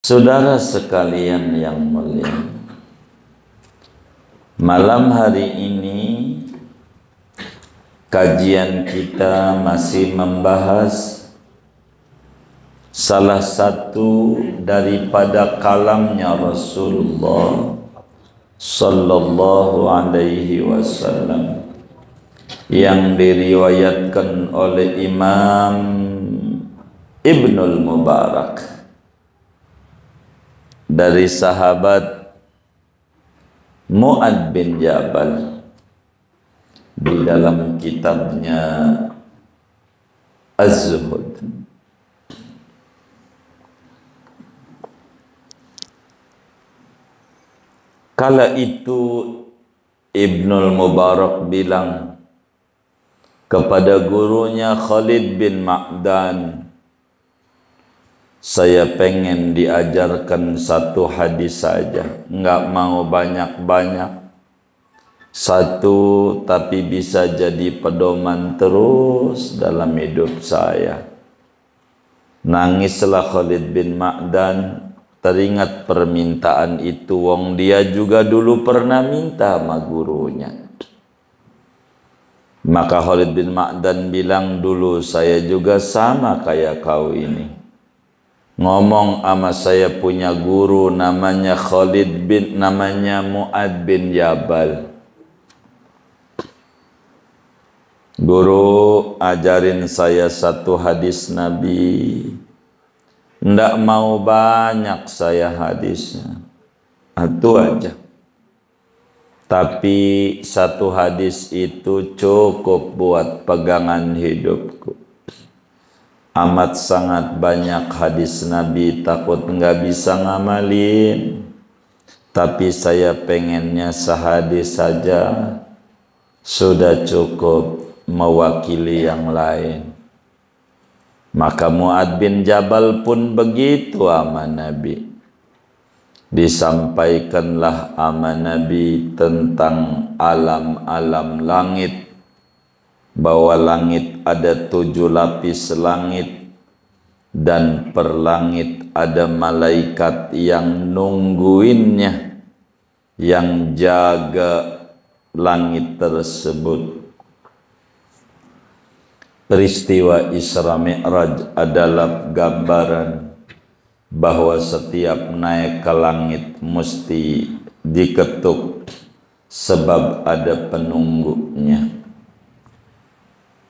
Saudara sekalian yang mulia, malam hari ini kajian kita masih membahas salah satu daripada kalamnya Rasulullah sallallahu alaihi wasallam yang diriwayatkan oleh Imam Ibnul Mubarak dari sahabat Mu'ad bin Jabal di dalam kitabnya Az-Zuhud. Kala itu Ibnul Mubarak bilang kepada gurunya Khalid bin Ma'dan, saya pengen diajarkan satu hadis saja, enggak mau banyak-banyak, satu tapi bisa jadi pedoman terus dalam hidup saya. Nangislah Khalid bin Ma'dan, teringat permintaan itu, wong dia juga dulu pernah minta sama gurunya. Maka Khalid bin Ma'dan bilang, dulu saya juga sama kayak kau ini. Ngomong sama saya punya guru namanya namanya Mu'ad bin Jabal. Guru ajarin saya satu hadis Nabi. Ndak mau banyak saya hadisnya, itu aja. Tapi satu hadis itu cukup buat pegangan hidupku. Amat sangat banyak hadis Nabi, takut nggak bisa ngamalin. Tapi saya pengennya sehadis saja sudah cukup mewakili yang lain. Maka Mu'ad bin Jabal pun begitu sama Nabi. Disampaikanlah sama Nabi tentang alam-alam langit, bahwa langit ada 7 lapis langit, dan per langit ada malaikat yang nungguinnya, yang jaga langit tersebut. Peristiwa Isra Mi'raj adalah gambaran bahwa setiap naik ke langit mesti diketuk, sebab ada penunggunya.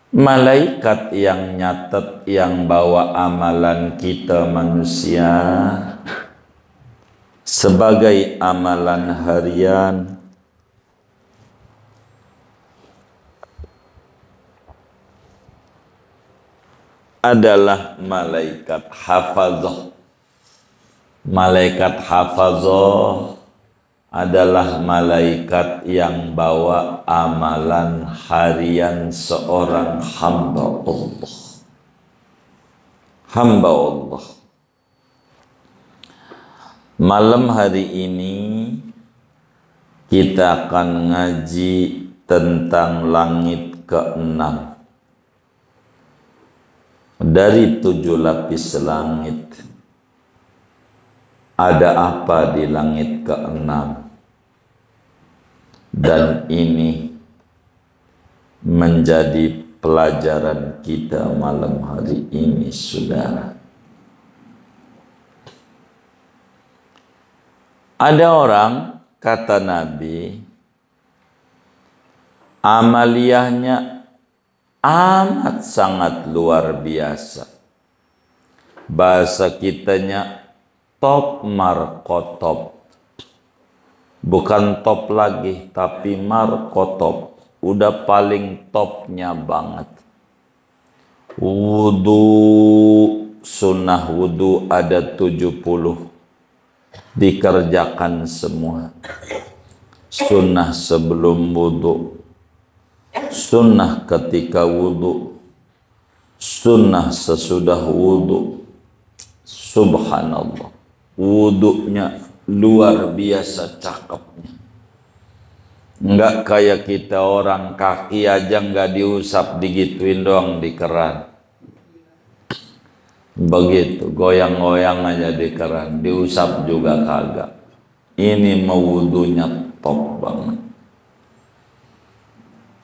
Malaikat yang nyatet, yang bawa amalan kita manusia sebagai amalan harian, adalah malaikat hafazah. Malaikat hafazah adalah malaikat yang bawa amalan harian seorang hamba Allah. Hamba Allah. Malam hari ini kita akan ngaji tentang langit ke-6. Dari 7 lapis langit, ada apa di langit ke-6? Dan ini menjadi pelajaran kita malam hari ini, saudara. Ada orang, kata Nabi, amaliyahnya amat sangat luar biasa. Bahasa kitanya top markotop. Bukan top lagi, tapi markotop. Udah paling topnya banget. Wudu, sunnah wudu ada 70. Dikerjakan semua. Sunnah sebelum wudu, sunnah ketika wudu, sunnah sesudah wudu. Subhanallah, wudunya luar biasa cakepnya. Enggak kayak kita orang kaki aja enggak diusap, digituin doang di keran. Begitu, goyang-goyang aja di keran, diusap juga kagak. Ini mewudunya top banget.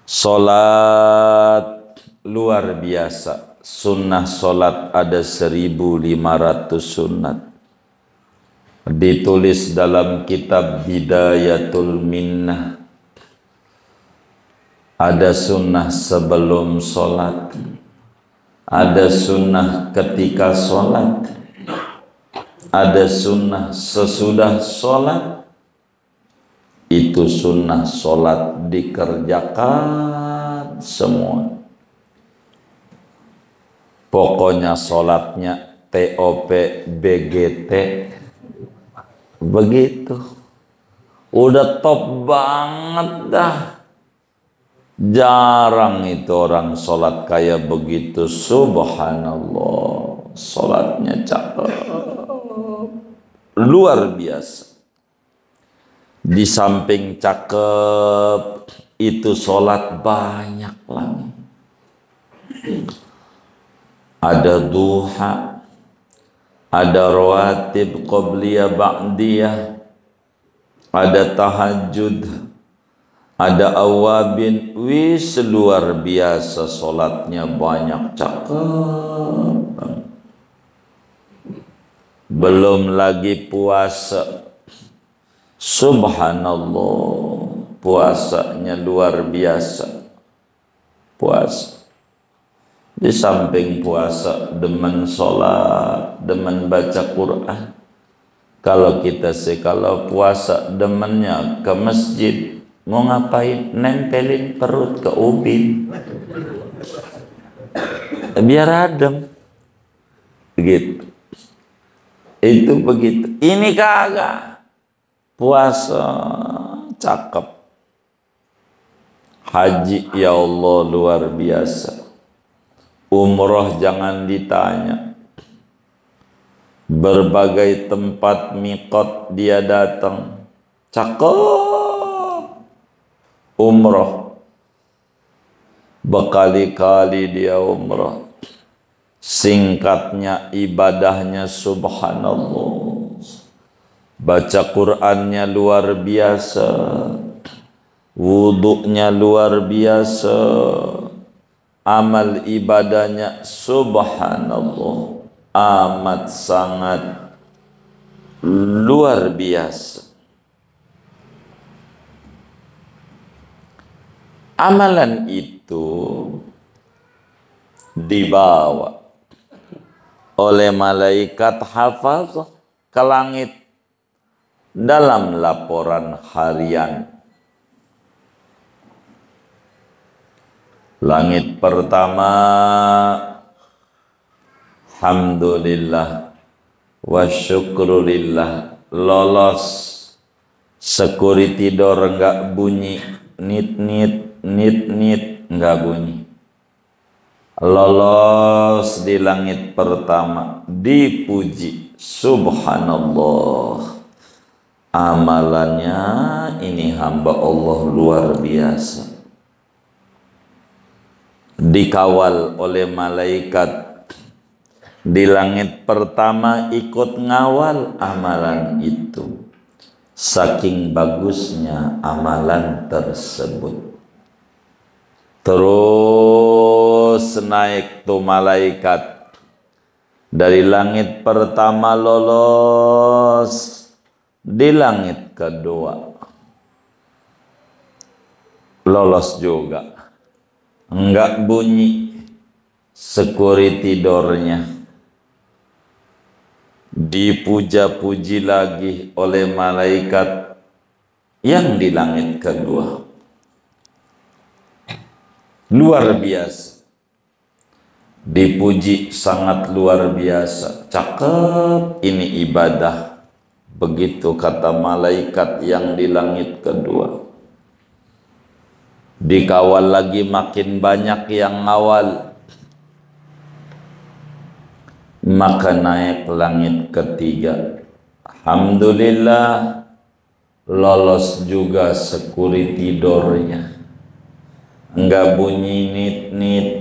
Solat luar biasa. Sunnah solat ada 1500 sunat. Ditulis dalam kitab Bidayatul Minnah. Ada sunnah sebelum solat, ada sunnah ketika sholat, ada sunnah sesudah sholat. Itu sunnah sholat dikerjakan semua. Pokoknya sholatnya TOP BGT. Begitu. Udah top banget dah. Jarang itu orang sholat kayak begitu. Subhanallah, sholatnya cakep, luar biasa. Di samping cakep, itu sholat banyak lagi. Ada duha, ada rawatib qabliyah ba'diyah, ada tahajud, ada awabin. Wis luar biasa, sholatnya banyak, cakep. Belum lagi puasa. Subhanallah, puasanya luar biasa. Puasa. Di samping puasa, demen sholat, demen baca Quran. Kalau kita sih, kalau puasa demennya ke masjid. Mau ngapain? Nempelin perut ke ubin biar adem. Begitu. Itu begitu. Ini kagak. Puasa cakep. Haji ya Allah luar biasa. Umroh jangan ditanya. Berbagai tempat miqat dia datang. Cakep. Umroh, berkali-kali dia umroh. Singkatnya ibadahnya subhanallah. Baca Qur'annya luar biasa. Wuduknya luar biasa. Amal ibadahnya subhanallah. Amat sangat luar biasa. Amalan itu dibawa oleh malaikat hafaz ke langit dalam laporan harian. Langit pertama, alhamdulillah wa syukrulillah, lolos. Security door enggak bunyi, nit enggak bunyi. Lolos di langit pertama, dipuji subhanallah. Amalannya ini hamba Allah luar biasa. Dikawal oleh malaikat di langit pertama, ikut ngawal amalan itu. Saking bagusnya amalan tersebut. Terus naik tuh malaikat dari langit pertama, lolos di langit kedua, lolos juga, enggak bunyi security door-nya. Dipuja-puji lagi oleh malaikat yang di langit kedua. Luar biasa. Dipuji sangat luar biasa. Cakep ini ibadah. Begitu kata malaikat yang di langit kedua. Dikawal lagi, makin banyak yang ngawal. Maka naik langit ketiga. Alhamdulillah, lolos juga security door-nya. Enggak bunyi nit,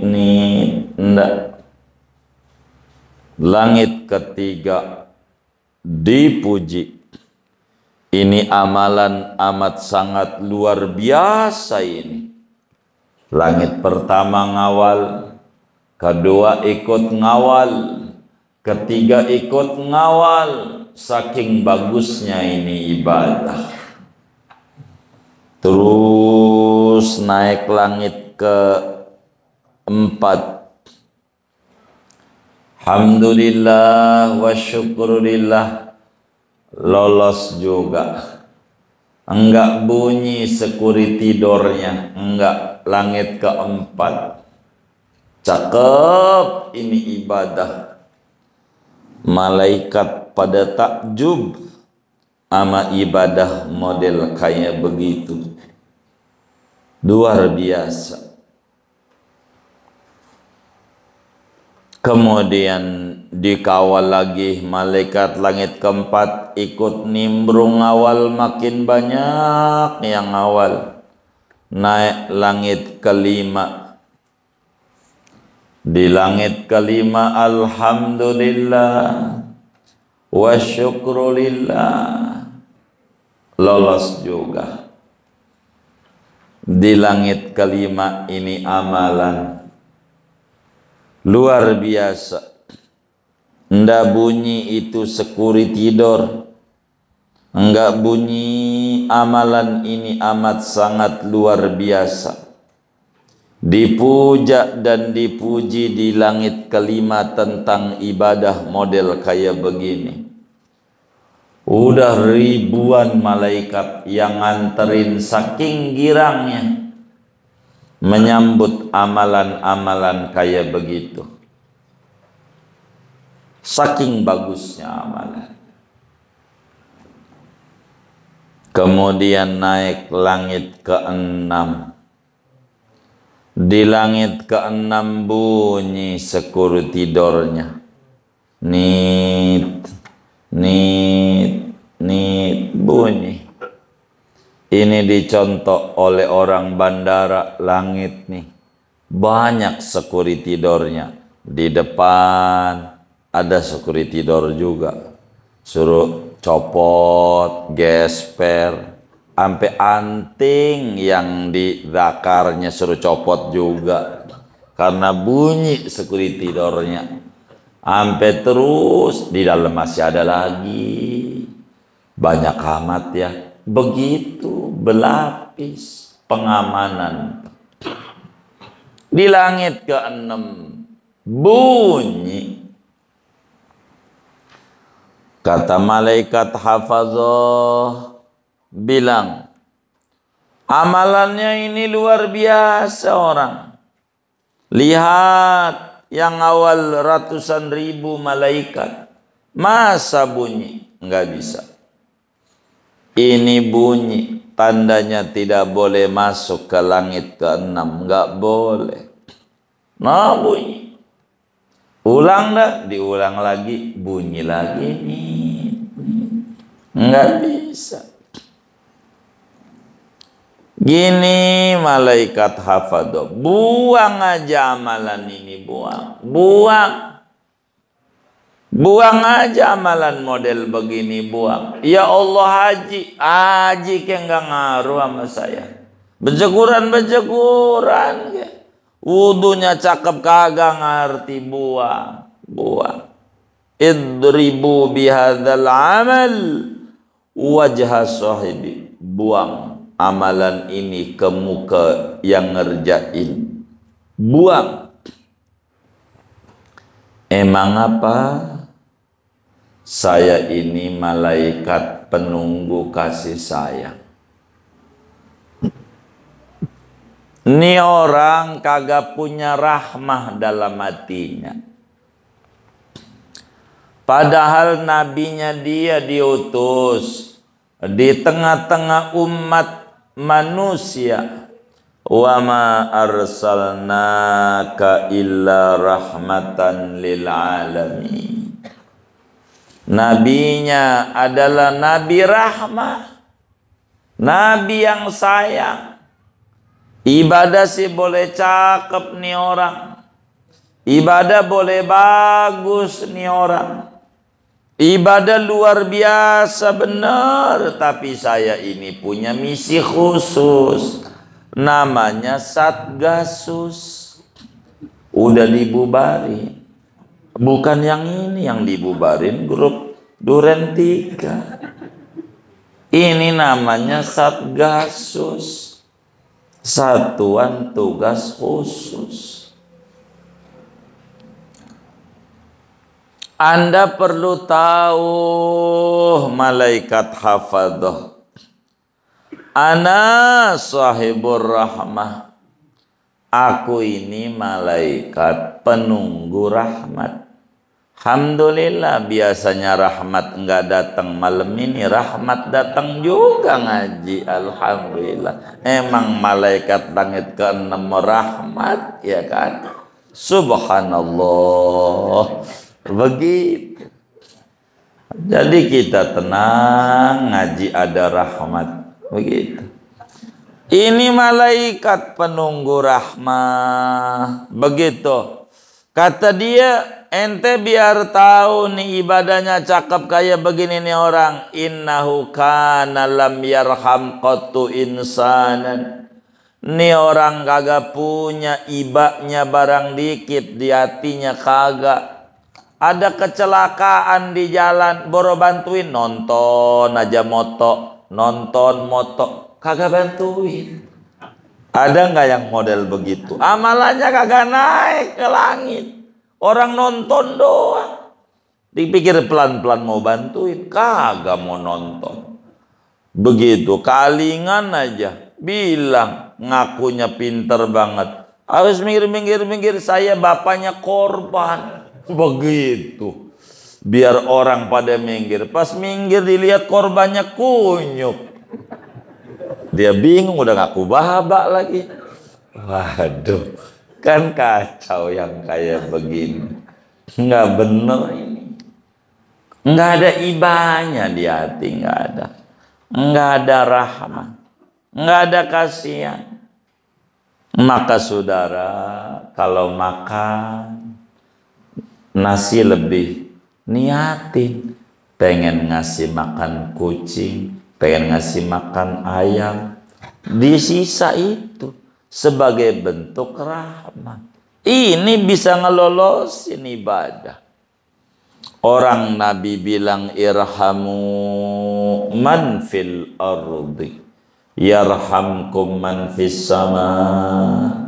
enggak. Langit ketiga dipuji. Ini amalan amat sangat luar biasa ini. Langit pertama ngawal, kedua ikut ngawal, ketiga ikut ngawal. Saking bagusnya ini ibadah. Terus naik langit keempat. Alhamdulillah wa syukurillah, lolos juga. Enggak bunyi security door-nya, enggak. Langit keempat. Cakep ini ibadah. Malaikat pada takjub ama ibadah model kayak begitu. Luar biasa. Kemudian dikawal lagi malaikat langit keempat, ikut nimbrung awal, makin banyak yang awal. Naik langit kelima. Di langit kelima alhamdulillah wa syukrulillah, lolos juga. Di langit kelima ini amalan luar biasa. Ndak bunyi itu security door, enggak bunyi. Amalan ini amat sangat luar biasa. Dipuja dan dipuji di langit kelima tentang ibadah model kayak begini. Udah ribuan malaikat yang nganterin saking girangnya menyambut amalan-amalan kayak begitu. Saking bagusnya amalan. Kemudian naik langit keenam. Di langit keenam bunyi security door-nya. Nit, nit, nit, bunyi. Ini dicontoh oleh orang bandara langit nih. Banyak security door-nya. Di depan ada security door juga. Suruh copot, gesper. Sampai anting yang di dakarnya suruh copot juga. Karena bunyi security door-nya. Sampai terus di dalam masih ada lagi. Banyak amat ya. Begitu berlapis pengamanan. Di langit keenam bunyi. Kata malaikat hafazah bilang, amalannya ini luar biasa orang. Lihat yang awal ratusan ribu malaikat. Masa bunyi? Enggak bisa. Ini bunyi, tandanya tidak boleh masuk ke langit keenam. Enggak boleh. Nah bunyi. Ulang dah, diulang lagi, bunyi lagi nih. Enggak bisa. Gini malaikat hafadho, buang aja amalan ini, buang. Buang aja amalan model begini, buang. Ya Allah haji ke enggak ngaruh sama saya. Bejekuran. Wudunya cakep kagak ngerti, buang. Idribu bihadzal amal wajha sahibi. Buang amalan ini ke muka yang ngerjain. Buang. Emang apa? Saya ini malaikat penunggu kasih sayang. Ini orang kagak punya rahmah dalam hatinya. Padahal nabinya dia diutus di tengah-tengah umat manusia. Wa ma arsalnaka illa rahmatan lil alamin. Nabinya adalah nabi rahmah, nabi yang sayang. Ibadah sih boleh cakep nih orang. Ibadah boleh bagus nih orang, ibadah luar biasa benar, tapi saya ini punya misi khusus, namanya Satgasus. Udah dibubarin. Bukan yang ini yang dibubarin, grup Duren 3. Ini namanya Satgasus, Satuan Tugas Khusus. Anda perlu tahu, malaikat hafadhah, ana sahibur rahmah, aku ini malaikat penunggu rahmat. Alhamdulillah, biasanya rahmat enggak datang, malam ini rahmat datang juga ngaji. Alhamdulillah, emang malaikat langit ke-6 rahmat, ya kan? Subhanallah. Begitu. Jadi kita tenang, ngaji ada rahmat. Begitu. Ini malaikat penunggu rahmah. Begitu. Kata dia, ente biar tahu nih ibadahnya cakep kayak begini nih orang. Innahu kana lam yarham qattu insanan. Nih orang kagak punya ibanya barang dikit di hatinya, kagak. Ada kecelakaan di jalan, boro bantuin, nonton aja moto, nonton moto, kagak bantuin. Ada nggak yang model begitu? Amalannya kagak naik ke langit, orang nonton doang. Dipikir pelan-pelan mau bantuin, kagak mau nonton. Begitu, kalingan aja, bilang ngakunya pinter banget. Harus minggir, saya bapaknya korban. Begitu, biar orang pada minggir. Pas minggir dilihat korbannya kunyuk, dia bingung, udah ngaku babak lagi. Waduh, kan kacau yang kayak begini. Nggak bener ini. Nggak ada ibanya di hati, nggak ada. Nggak ada rahmat, nggak ada kasihan. Maka saudara, kalau makan nasi lebih niatin, pengen ngasih makan kucing, pengen ngasih makan ayam, disisa itu sebagai bentuk rahmat. Ini bisa ngelolosin ibadah. Orang Nabi bilang, irhamu man fil ardi yarhamkum man fis sama.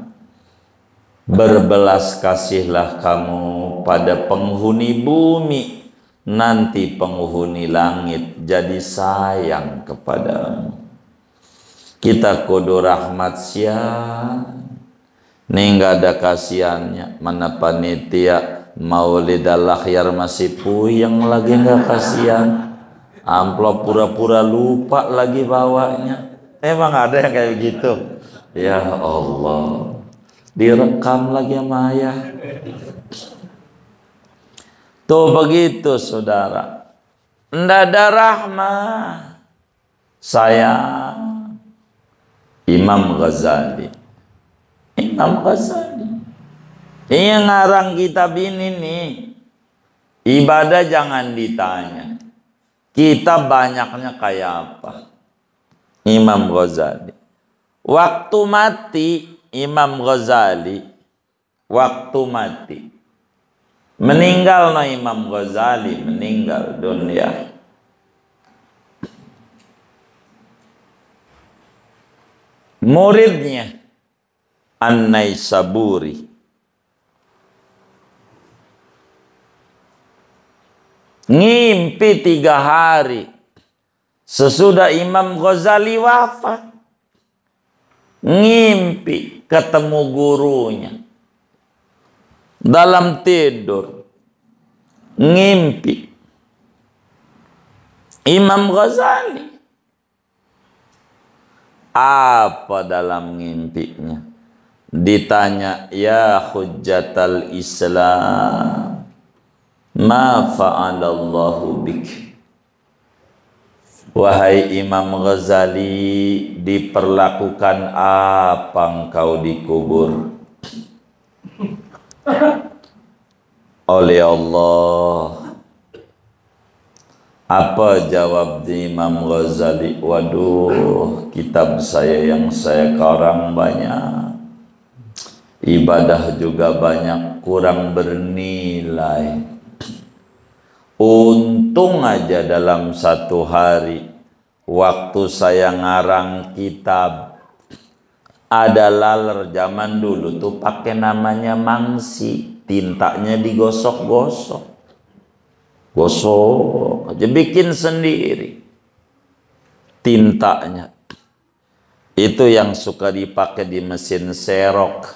Berbelas kasihlah kamu pada penghuni bumi, nanti penghuni langit jadi sayang kepadamu. Kita kudu rahmat siang. Nih nggak ada kasihannya. Mana panitia Maulid al-Akhyar masih puyeng lagi, nggak kasihan. Amplop pura-pura lupa lagi bawanya. Emang ada yang kayak gitu? Ya Allah, direkam lagi sama ayah. Tuh begitu saudara, ndak ada rahmah. Saya Imam Ghazali ini ngarang kitab ini nih. Ibadah jangan ditanya, kita banyaknya kayak apa. Imam Ghazali waktu mati, Imam Ghazali waktu mati meninggal, no Imam Ghazali meninggal dunia. Muridnya An-Naisaburi ngimpi 3 hari sesudah Imam Ghazali wafat. Ngimpi ketemu gurunya dalam tidur. Ngimpi Imam Ghazali. Apa dalam ngimpinya? Ditanya, ya hujjatal Islam, ma fa'alallahu bik. Wahai Imam Ghazali, diperlakukan apa engkau dikubur? oleh Allah. Apa jawab Imam Ghazali? Waduh, kitab saya yang saya karang banyak, ibadah juga banyak, kurang bernilai. Untung aja dalam satu hari waktu saya ngarang kitab, ada laler zaman dulu tuh pakai namanya mangsi, tintanya digosok-gosok. Gosok aja, bikin sendiri tintanya. Itu yang suka dipakai di mesin serok,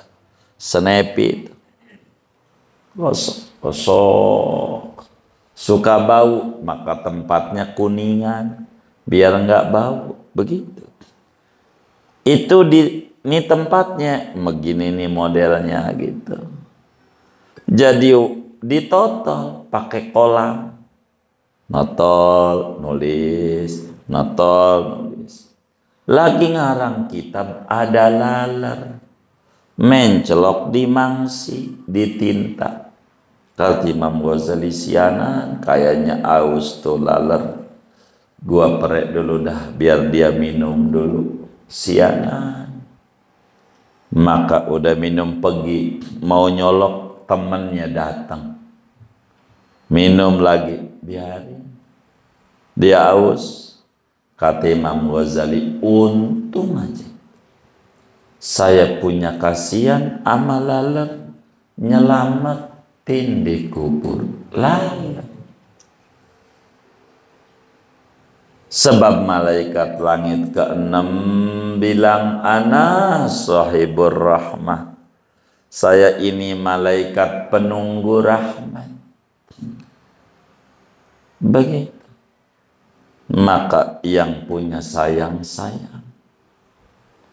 Snappy. Gosok, gosok. Suka bau, maka tempatnya kuningan, biar nggak bau. Begitu. Itu ini tempatnya, begini nih modelnya gitu. Jadi ditotol pakai kolam. Notol, nulis, notol, nulis. Lagi ngarang kitab, ada laler. Mencelok di mangsi, ditinta. Kata Imam Ghazali, sianan, kayaknya aus tuh laler. Gua perek dulu dah, biar dia minum dulu. Sianan. Maka udah minum pergi, mau nyolok, temennya datang. Minum lagi, biarin. Dia aus. Kata Imam Ghazali, untung aja saya punya kasihan ama laler, nyelamatin di kubur laler. Sebab malaikat langit ke-6 bilang, ana sahibur rahmah, saya ini malaikat penunggu rahmat. Begitu. Maka yang punya sayang-sayang,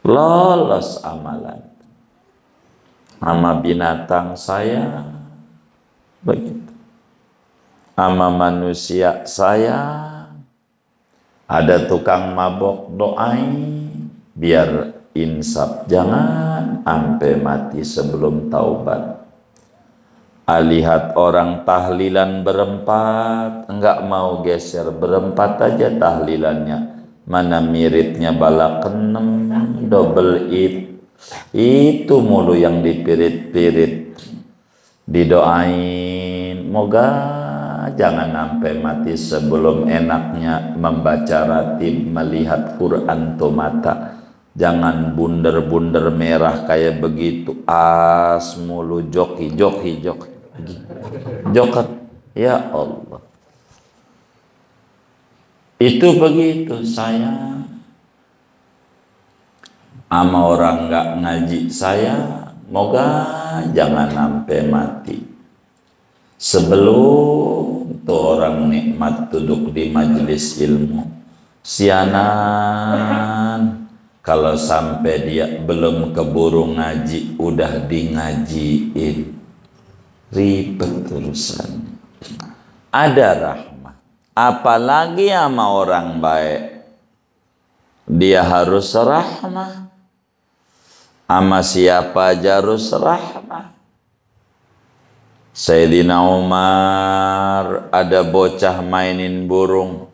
lolos amalan. Ama binatang sayang, begitu. Ama manusia sayang. Ada tukang mabok, doain biar insaf, jangan sampai mati sebelum taubat. Lihat orang tahlilan berempat, enggak mau geser, berempat aja tahlilannya. Mana miripnya bala kenem, double it. Itu mulu yang dipirit-pirit. Didoain, moga jangan sampai mati sebelum enaknya membaca ratib, melihat Quran tuh mata. Jangan bunder-bunder merah kayak begitu. As mulu, joki. Joker, ya Allah. Itu begitu saya. Ama orang nggak ngaji saya, moga jangan sampai mati sebelum tuh orang nikmat duduk di majelis ilmu. Sianan kalau sampai dia belum keburu ngaji, udah di ngajiin, ribet urusannya. Ada rahmah, apalagi sama orang baik, dia harus rahmah. Sama siapa aja harus rahmah. Sayyidina Umar ada bocah mainin burung,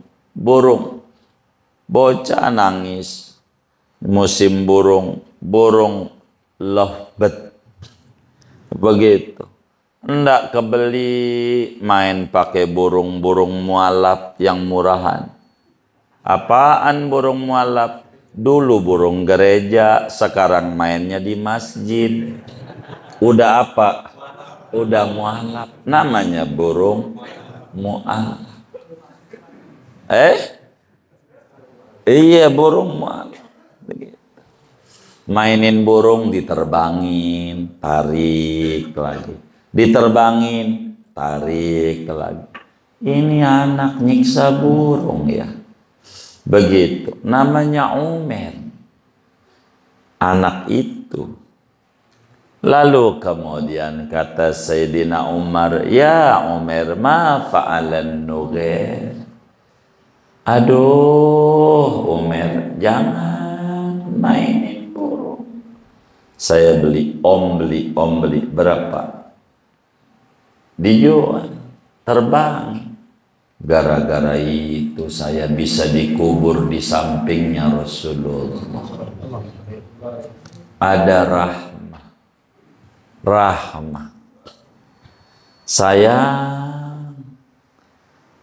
bocah nangis. Musim burung lovebird, begitu. Ndak kebeli, main pakai burung mualaf yang murahan. Apaan burung mualaf? Dulu burung gereja, sekarang mainnya di masjid. Udah apa? Udah mualaf, namanya burung mualaf. Iya, burung mualaf. Begitu. Mainin burung, diterbangin, tarik lagi, diterbangin, tarik lagi. Ini anak nyiksa burung ya. Begitu. Namanya Umar, anak itu. Lalu kemudian kata Sayyidina Umar, ya Umar, ma fa'alan nughair. Aduh Umar, jangan mainin burung. Saya beli, om beli. Berapa? dijual, terbang. Gara-gara itu saya bisa dikubur di sampingnya Rasulullah. Ada rahmah. Sayang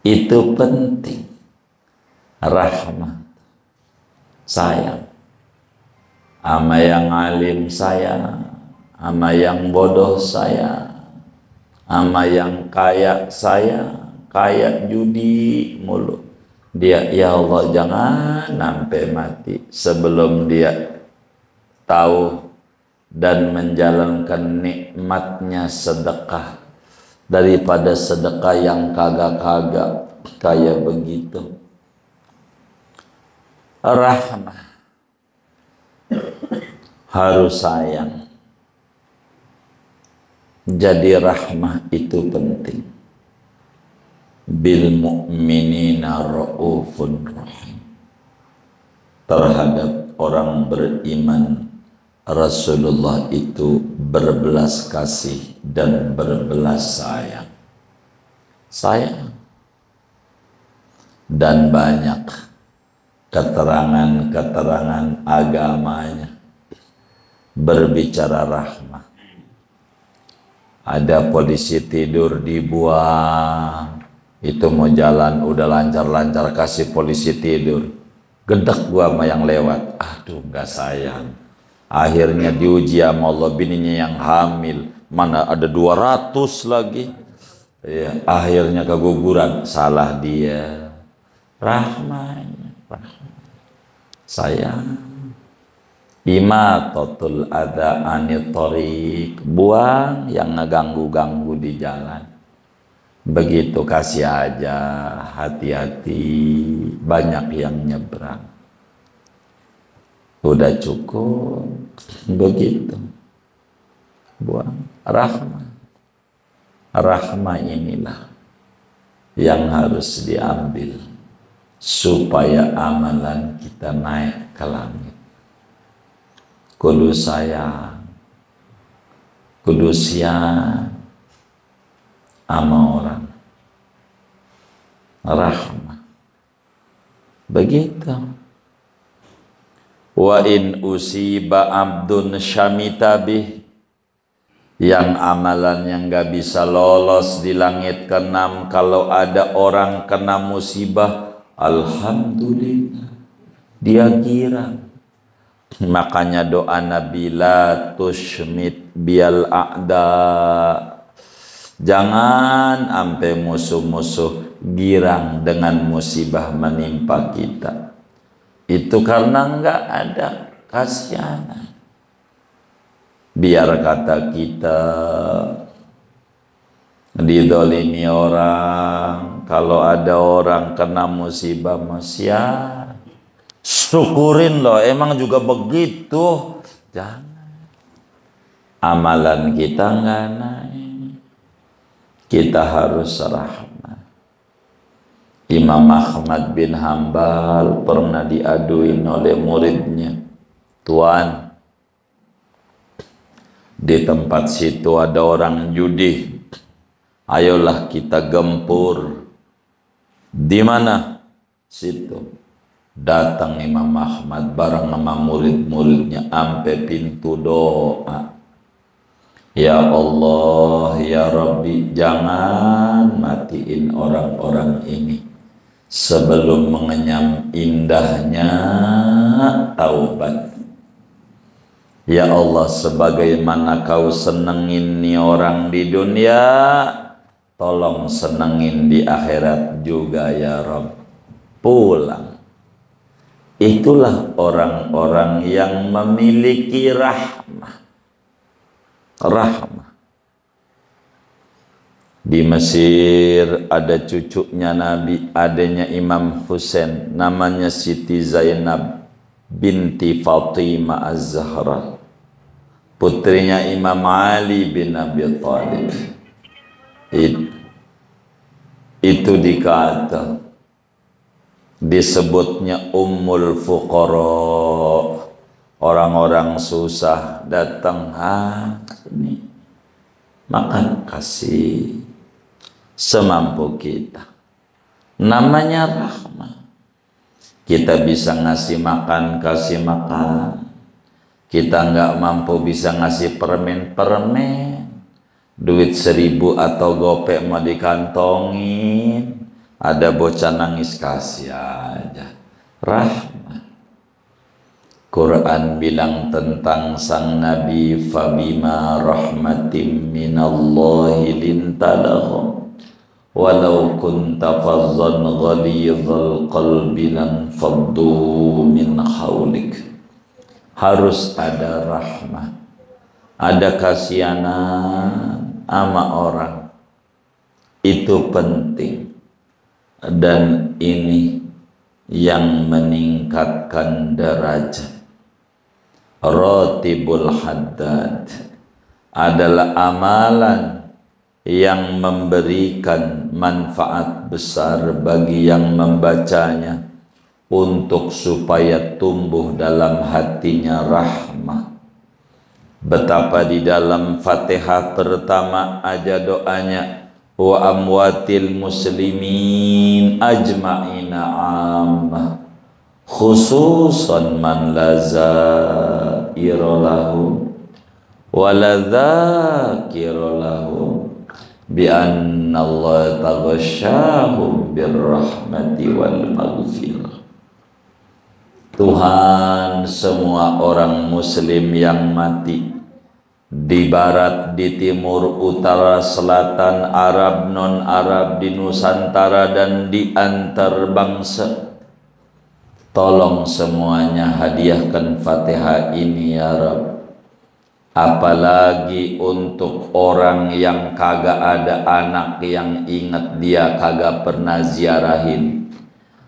itu penting. Rahmat. Sayang. Ama yang alim sayang, ama yang bodoh sayang, ama yang kaya sayang. Kayak judi mulu. Dia, ya Allah jangan sampai mati sebelum dia tahu dan menjalankan nikmatnya sedekah daripada sedekah yang kagak-kagak kayak begitu. Rahmah harus sayang. Jadi rahmah itu penting. Bil mu'minina ra'ufun rahim. Terhadap orang beriman, Rasulullah itu berbelas kasih dan berbelas sayang. Sayang. Dan banyak keterangan-keterangan agamanya berbicara rahmah. Ada polisi tidur dibuang. Itu mau jalan udah lancar-lancar kasih polisi tidur, gedek gua sama yang lewat, aduh nggak sayang. Akhirnya diuji sama Allah, bininya yang hamil, mana ada 200 lagi ya, akhirnya keguguran, salah dia. Rahmanya sayang. Imatatul adza anit thoriq, buang yang ngeganggu-ganggu di jalan. Begitu kasih aja, hati-hati, banyak yang nyebrang. Udah cukup, begitu. Buang rahmah. Rahmah inilah yang harus diambil supaya amalan kita naik ke langit. Kudu sayang, kudu siang sama orang. Rahmah. Begitu. Wa in usiba abdun syamitabih, yang amalan yang gak bisa lolos di langit keenam, kalau ada orang kena musibah, alhamdulillah, dia girang. Makanya doa Nabi, la tushmit bial a'da, jangan sampai musuh-musuh girang dengan musibah menimpa kita. Itu karena enggak ada kasihanan. Biar kata kita didolimi orang, kalau ada orang kena musibah masya, syukurin loh, emang juga begitu. Jangan. Amalan kita enggak naik. Kita harus rahmah. Imam Ahmad bin Hambal pernah diaduin oleh muridnya, Tuan, di tempat situ ada orang judi, ayolah kita gempur. Di mana? Situ. Datang Imam Ahmad bareng sama murid-muridnya sampai pintu doa. Ya Allah, ya Rabbi, jangan matiin orang-orang ini sebelum mengenyam indahnya taubat. Ya Allah, sebagaimana kau senengin nih orang di dunia, tolong senengin di akhirat juga ya Rabb. Pulang. Itulah orang-orang yang memiliki rahmah. Rahmah. Di Mesir ada cucunya Nabi, adanya Imam Husain, namanya Siti Zainab binti Fatimah Az-Zahra, putrinya Imam Ali bin Abi Thalib. Itu dikata, disebutnya Ummul Fuqara. Orang-orang susah datang, ini makan kasih, semampu kita. Namanya rahmah. Kita bisa ngasih makan, kasih makan. Kita nggak mampu bisa ngasih permen-permen. Duit 1.000 atau gopek mau dikantongin. Ada bocah nangis, kasih aja. Rahmah. Quran bilang tentang sang Nabi, fabima rahmatim minallahi lintalahum walau kunta fazzan ghalidhal qalbi lan faddu min haulik. Harus ada rahmah, ada kasihanan sama orang, itu penting, dan ini yang meningkatkan derajat. Ratibul haddad adalah amalan yang memberikan manfaat besar bagi yang membacanya untuk supaya tumbuh dalam hatinya rahmah. Betapa di dalam Fatihah pertama aja doanya, wa amwatil muslimin ajma'ina ammah khususan man lazairolahu waladzakirolahu bi anna Allah taghashahum birrahmati wal maghfirah. Tuhan semua orang muslim yang mati di barat, di timur, utara, selatan, Arab, non-Arab, di Nusantara dan di antar bangsa, tolong semuanya hadiahkan Fatihah ini ya Rabb. Apalagi untuk orang yang kagak ada anak yang ingat dia kagak pernah ziarahin.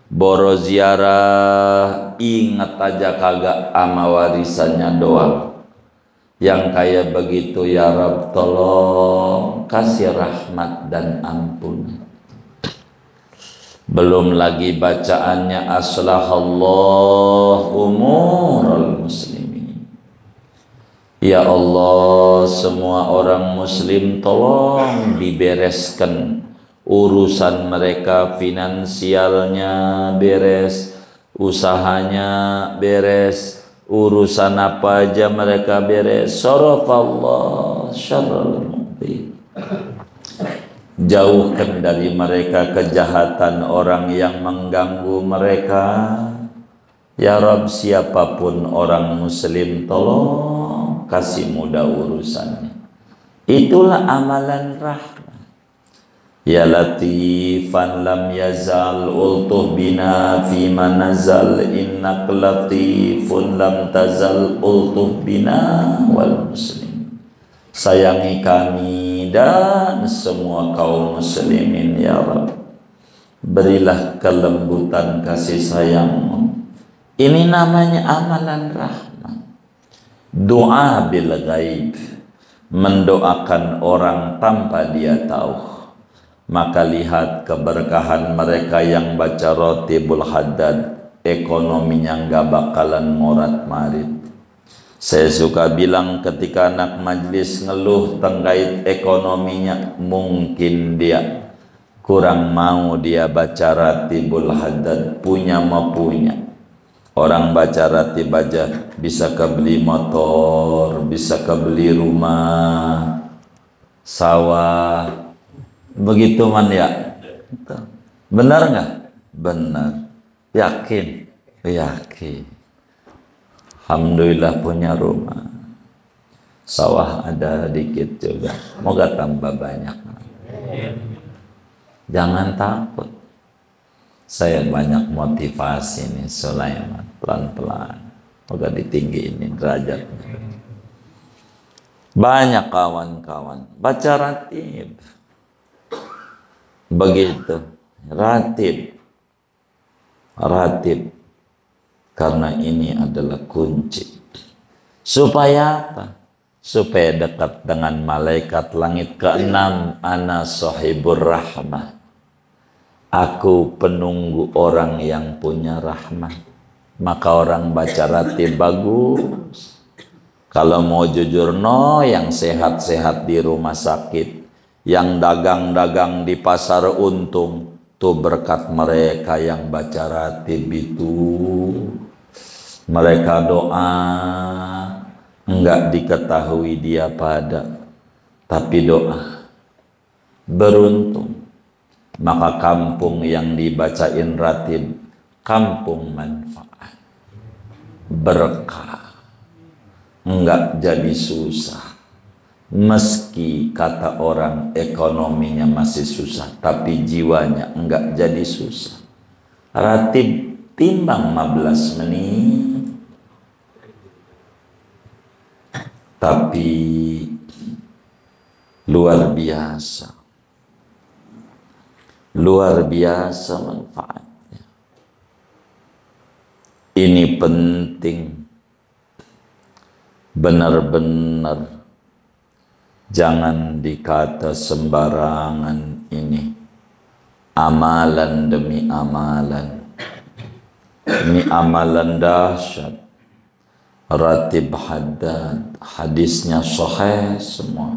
Boro ziarah, ingat aja kagak ama warisannya doang. Yang kayak begitu ya Rabb, tolong kasih rahmat dan ampun. Belum lagi bacaannya aslahallahu umurul muslimin. Ya Allah, semua orang muslim tolong dibereskan urusan mereka, finansialnya beres, usahanya beres, urusan apa aja mereka beres. Sarafallah syarrul mu'min. Jauhkan dari mereka kejahatan orang yang mengganggu mereka. Ya Rabb, siapapun orang muslim tolong kasih mudah urusannya. Itulah amalan rahmah. Ya latifan lam yazal ultuh bina fima nazal innak latifun lam tazal ultuh bina wal muslim. Sayangi kami dan semua kaum muslimin ya Rabb. Berilah kelembutan kasih sayang-Mu. Ini namanya amalan rahmat. Doa bil ghaib, mendoakan orang tanpa dia tahu. Maka lihat keberkahan mereka yang baca Ratibul Haddad, ekonominya nggak bakalan morat-marit. Saya suka bilang ketika anak majlis ngeluh terkait ekonominya, mungkin dia kurang mau dia baca Ratibul Haddad. Punya mau punya. Orang baca Ratib aja bisa kebeli motor, bisa kebeli rumah, sawah. Begitu man ya? Benar nggak? Benar. Yakin? Yakin. Alhamdulillah punya rumah, sawah ada dikit juga, moga tambah banyak. Jangan takut. Saya banyak motivasi nih Sulaiman, pelan-pelan, moga ditinggiin derajatnya. Banyak kawan-kawan baca Ratib, begitu Ratib. Karena ini adalah kunci. Supaya apa? Supaya dekat dengan malaikat langit ke-6. Ana sahibur rahmah. Aku penunggu orang yang punya rahmah. Maka orang baca Ratib bagus. Kalau mau jujur yang sehat-sehat di rumah sakit, yang dagang-dagang di pasar untung, tuh berkat mereka yang baca ratib itu. Mereka doa, enggak diketahui dia pada, tapi doa. Beruntung. Maka kampung yang dibacain ratib, kampung manfaat. Berkah. Enggak jadi susah. Meski kata orang ekonominya masih susah, tapi jiwanya enggak jadi susah. Ratib timbang 15 menit, tapi luar biasa. Luar biasa manfaatnya. Ini penting. Benar-benar jangan dikata sembarangan ini. Amalan demi amalan. Ini amalan dahsyat. Ratib Haddad, hadisnya sahih semua.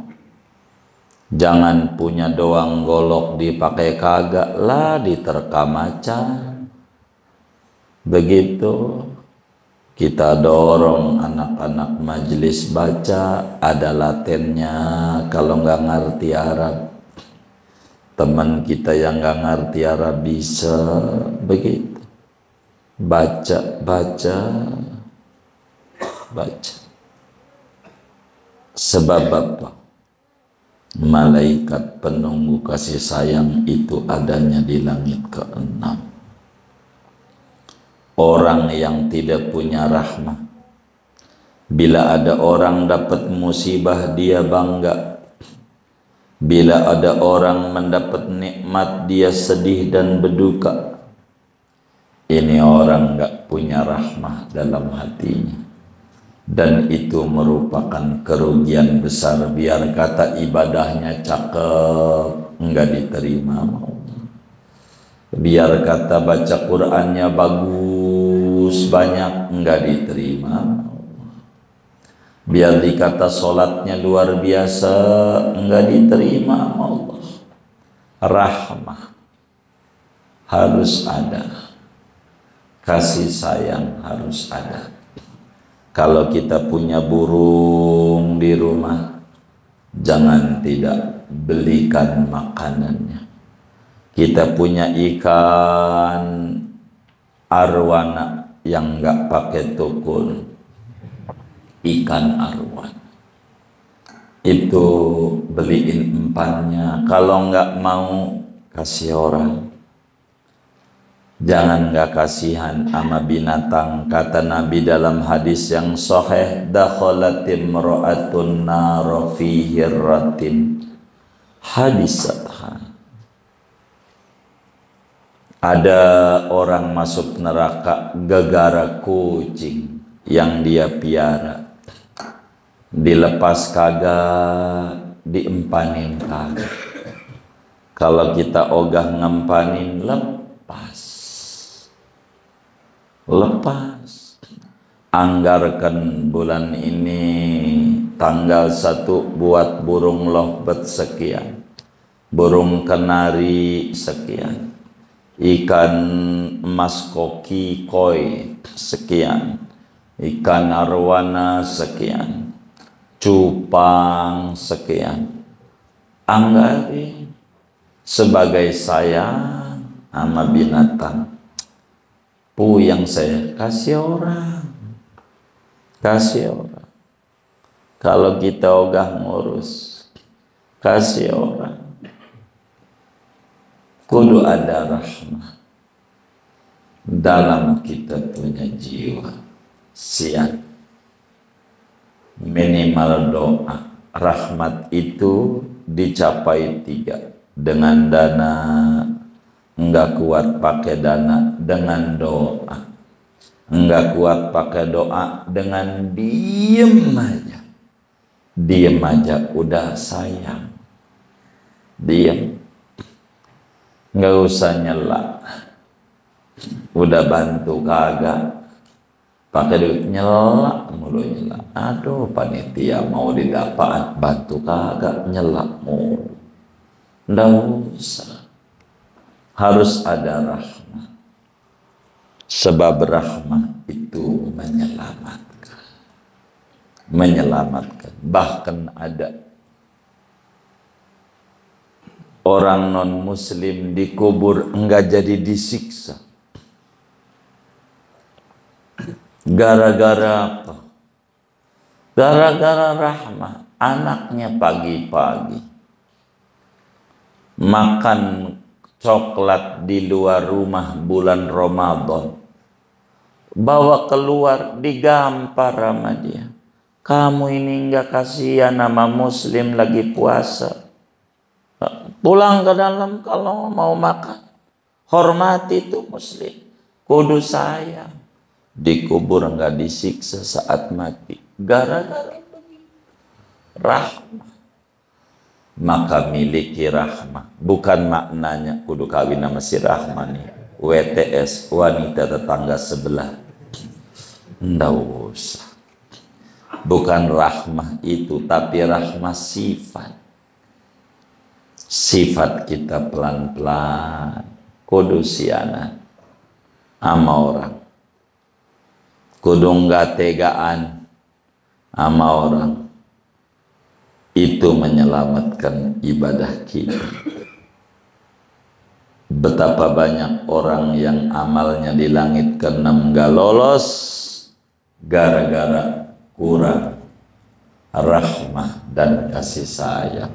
Jangan punya doang golok dipakai kagak lah, diterka macan. Begitu kita dorong anak-anak majelis baca, ada latennya. Kalau nggak ngerti Arab, teman kita yang nggak ngerti Arab bisa begitu. Baca, baca, baca. Sebab apa? Malaikat penunggu kasih sayang itu adanya di langit ke-6. Orang yang tidak punya rahmah, bila ada orang dapat musibah dia bangga, bila ada orang mendapat nikmat dia sedih dan berduka. Ini orang gak punya rahmah dalam hatinya. Dan itu merupakan kerugian besar. Biar kata ibadahnya cakep, enggak diterima. Biar kata baca Qur'annya bagus, banyak, enggak diterima. Biar dikata sholatnya luar biasa, enggak diterima Allah. Rahmah harus ada. Kasih sayang harus ada. Kalau kita punya burung di rumah, jangan tidak belikan makanannya. Kita punya ikan arwana yang nggak pakai tukul, ikan arwana itu beliin umpannya. Kalau nggak mau, kasih orang. Jangan nggak kasihan sama binatang. Kata Nabi dalam hadis yang sahih, dakhalatim ra'atun nara fi hirratin hadisatha. Ada orang masuk neraka gara-gara kucing yang dia piara. Dilepas kagak, diempanin kagak. Kalau kita ogah ngempanin, lepas. Anggarkan bulan ini tanggal 1 buat burung lovebird sekian, burung kenari sekian, ikan emas koki koi sekian, ikan arwana sekian, cupang sekian. Anggarin sebagai sayang sama binatang. Yang saya kasih orang, kasih orang. Kalau kita ogah ngurus, kasih orang. Kudu ada rahmah dalam kita punya jiwa. Siap, minimal doa. Rahmat itu dicapai 3 dengan dana. Enggak kuat pakai dana, dengan doa. Enggak kuat pakai doa, dengan diem aja. Diem aja udah sayang. Diem. Enggak usah nyela. Udah bantu kagak. Pakai duit nyela mulu nyela. Aduh panitia mau didapat, bantu kagak, nyela mulu. Nggak usah. Harus ada rahmah. Sebab rahmah itu menyelamatkan. Menyelamatkan. Bahkan ada orang non-muslim dikubur enggak jadi disiksa. Gara-gara apa? Gara-gara rahmah. Anaknya pagi-pagi makan coklat di luar rumah bulan Ramadan. Bawa keluar, digampar sama dia. Kamu ini enggak kasihan nama muslim lagi puasa. Pulang ke dalam kalau mau makan. Hormati itu muslim. Kudu sayang. Dikubur enggak disiksa saat mati. Gara-gara rahmah. Maka miliki rahmah. Bukan maknanya kudu kawin sama si rahmah nih. WTS, wanita tetangga sebelah. Nggak usah. Bukan rahmah itu, tapi rahmah sifat. Sifat kita pelan-pelan. Kudu siana sama orang. Kudu nggak tegaan sama orang. Itu menyelamatkan ibadah kita. Betapa banyak orang yang amalnya di langit keenam gak lolos gara-gara kurang rahmah dan kasih sayang.